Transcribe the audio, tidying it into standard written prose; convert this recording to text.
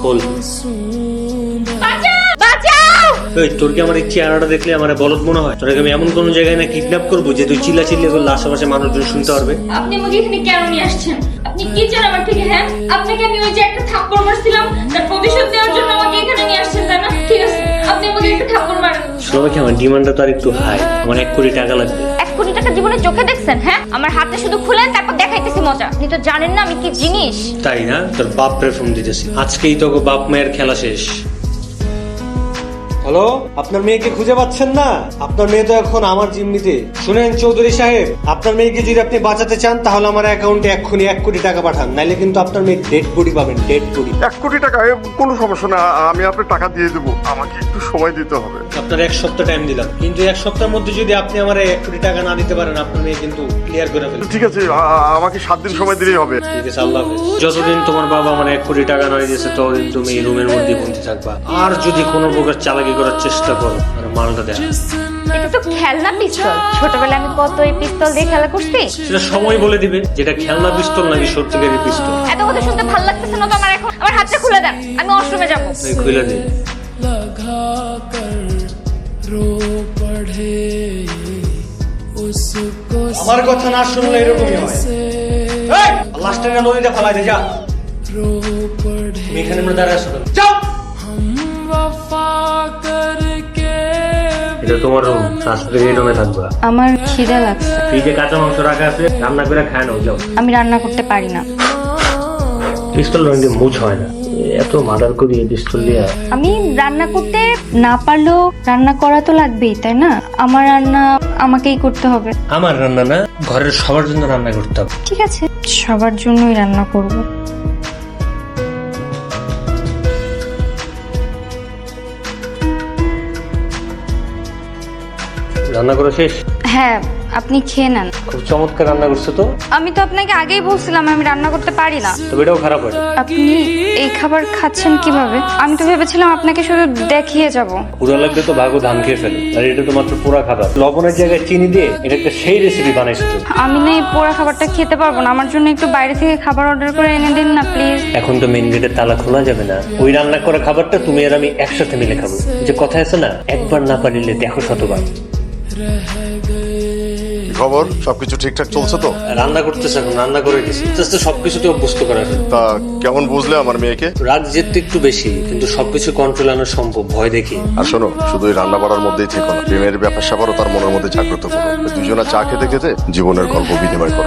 খোল। তোর কি আমার এই চেহারাটা দেখলে আমার বলদ মনে হয়? তোর আমি এমন কোন জায়গায় না কিডন্যাপ করবো যে তুই চিল্লা চিল্লি করলে আশেপাশে মানুষজন শুনতে পারবে? আপনি আমাকে এখানে কেন নিয়ে আসছেন? আপনি কি চান আমার থেকে? হ্যাঁ, আপনাকে আমি ওই যে একটা থাপ্পড় মারছিলাম, তার প্রতিশোধ নেওয়ার জন্য আমাকে এখানে নিয়ে আসছেন, তাই না? ঠিক আছে, আপনি আমাকে একটা থাপ্পড় মারেন। শোনো কি, আমার ডিমান্ডটা তো আর একটু হাই। আমার 1 কোটি টাকা লাগবে। 1 কোটি টাকা জীবনে চোখে দেখছেন? হ্যাঁ, আমার হাতে শুধু খুলেন, তারপর দেখাইতেছি মজা। আপনি তো জানেন না আমি কি জিনিস। তাই না? তোর বাপরে ফোন দিতেছি, আজকেই তোকে বাপ মায়ের খেলা শেষ। হ্যালো, আপনার মেয়েকে খুঁজে পাচ্ছেন না? আপনার মেয়ে তো এখন আমার জিম্মিতে। শুনেন চৌধুরী সাহেব, আপনার মেয়েকে যদি আপনি বাঁচাতে চান তাহলে আমার অ্যাকাউন্টে এক্ষুনি 1 কোটি টাকা পাঠান, নাইলে কিন্তু আপনার মেয়ে ডেড বডি পাবেন। Dead body. 1 কোটি টাকা কোনো সমস্যা না, আমি আপনার টাকা দিয়ে দেবো, আমাকে একটু সময় দিতে হবে। আপনার 1 সপ্তাহ টাইম দিলাম, কিন্তু 1 সপ্তাহের মধ্যে যদি আপনি আমার 1 কোটি টাকা না দিতে পারেন, আপনার মেয়ে কিন্তু ক্লিয়ার করে ফেলবে। ঠিক আছে, আমাকে 7 দিন সময় দিলেই হবে। ঠিক আছে, আল্লাহ হাফেজ। যতদিন তোমার বাবা আমার 1 কোটি টাকা নয় দিয়েছে, ততদিন তুমি এই রুমের মধ্যে বন্দি থাকবা। আর যদি কোনো প্রকার চালাকি করার চেষ্টা করো, আর মালটা দেখ। এটা তো খেলনা পিস্তল। ছোটবেলায় আমি কত এই পিস্তল দিয়ে খেলা করছি। সেটা সময় বলে দিবে যেটা খেলনা পিস্তল নাকি সত্যিকারের পিস্তল। এত কথা শুনতে ভালো লাগতেছে না তো আমার এখন। আমার হাতটা খুলে দেন, আমি ওয়াশরুমে যাবো। খুলে দিই। আমার কথা না শুনলে এরকমই হয়। লাস্টে না নদীতে ফালাই দে, যা। তুমি এখানে আমরা দাঁড়ায় আসো কেন? যাও। এটা তোমার রুম, আজকে এই রুমে থাকবা। আমার খিদে লাগছে। ফ্রিজে কাঁচা মাংস রাখা আছে, রান্না করে খায় নাও, যাও। আমি রান্না করতে পারি না। পিস্তল রঙে মুছ হয় না, এত মার্ডার করি এই পিস্তল দিয়ে। আমি রান্না করতে না পারলেও রান্না করা তো লাগবেই, তাই না? আমার রান্না আমাকেই করতে হবে। আমার রান্না না, ঘরের সবার জন্য রান্না করতে হবে। ঠিক আছে, সবার জন্যই রান্না করব। রান্না করা শেষ? হ্যাঁ, আপনি খেয়ে নেন। খুব চমৎকার রান্না করছো তো। আমি তো আপনাকে আগেই বলছিলাম আমি রান্না করতে পারি না। তবে এটাও খারাপ হয়। আপনি এই খাবার খাচ্ছেন কিভাবে? আমি তো ভেবেছিলাম আপনাকে শুধু দেখিয়ে যাব। পুরো লাগলে তো ভাগো ধান খেয়ে ফেলে, আর এটা তো মাত্র পোড়া খাবার। লবণের জায়গায় চিনি দিয়ে এটা একটা সেই রেসিপি বানাইছো তুমি। আমি না এই পোড়া খাবারটা খেতে পারবো না। আমার জন্য একটু বাইরে থেকে খাবার অর্ডার করে এনে দিন না প্লিজ। এখন তো মেইন গেটের তালা খোলা যাবে না। ওই রান্না করা খাবারটা তুমি আর আমি একসাথে মিলে খাবো। যে কথা আছে না, একবার না পারিলে দেখো শতবার। খবর, সবকিছু ঠিকঠাক চলছে তো? রান্না করতেছে, এখন রান্না করে গেছি, আস্তে আস্তে সবকিছুতে অভ্যস্ত করা যায়। তা কেমন বুঝলে আমার মেয়েকে? রাগ জেদ একটু বেশি, কিন্তু সবকিছু কন্ট্রোল আনা সম্ভব, ভয় দেখি। আর শোনো, শুধু এই রান্না বাড়ার মধ্যেই থেকো না, প্রেমের ব্যাপার স্যাপারও তার মনের মধ্যে জাগ্রত করো। দুজনা চা খেতে খেতে জীবনের গল্প বিনিময় করো।